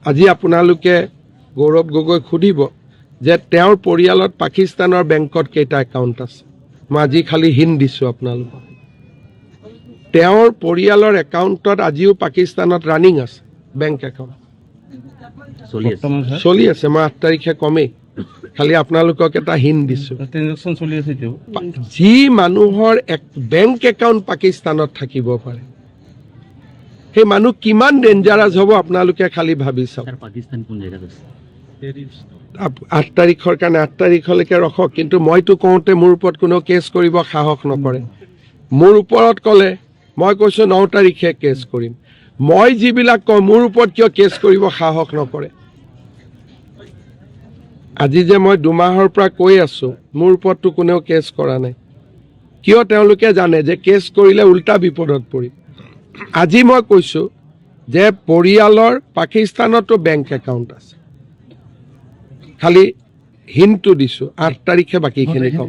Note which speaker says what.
Speaker 1: আজি আপোনালোকে গৌৰৱ গগৈক সুধিব যে তেওঁৰ পৰিয়ালত পাকিস্তানৰ বেংকত কেইটা একাউণ্ট আছে। মই আজি খালি হিণ্ট দিছোঁ আপোনালোকক। তেওঁৰ পৰিয়ালৰ একাউণ্টত আজিও পাকিস্তানত ৰানিং আছে বেংক একাউণ্ট চলি আছে। মই 8 তাৰিখে কমেই, খালি আপোনালোকক এটা হিণ্ট দিছোঁ। যি মানুহৰ বেংক একাউণ্ট পাকিস্তানত থাকিব পাৰে সেই মানুহ কিমান ডেঞ্জাৰাছ হ'ব আপোনালোকে খালি ভাবি চাওক। 8 তাৰিখৰ কাৰণে 8 তাৰিখলৈকে ৰখক। কিন্তু মইতো কওঁতে মোৰ ওপৰত কোনেও কেছ কৰিব সাহস নকৰে। মোৰ ওপৰত ক'লে মই কৈছোঁ 9 তাৰিখে কেছ কৰিম। মই যিবিলাক কওঁ মোৰ ওপৰত কিয় কেছ কৰিব সাহস নকৰে। আজি যে মই 2 মাহৰ পৰা কৈ আছোঁ মোৰ ওপৰততো কোনেও কেছ কৰা নাই। কিয়? তেওঁলোকে জানে যে কেছ কৰিলে উল্টা বিপদত পৰিম। আজি মই কৈছোঁ যে পৰিয়ালৰ পাকিস্তানতো বেংক একাউণ্ট আছে, খালি হিণ্টটো দিছোঁ। 8 তাৰিখে বাকীখিনি কম।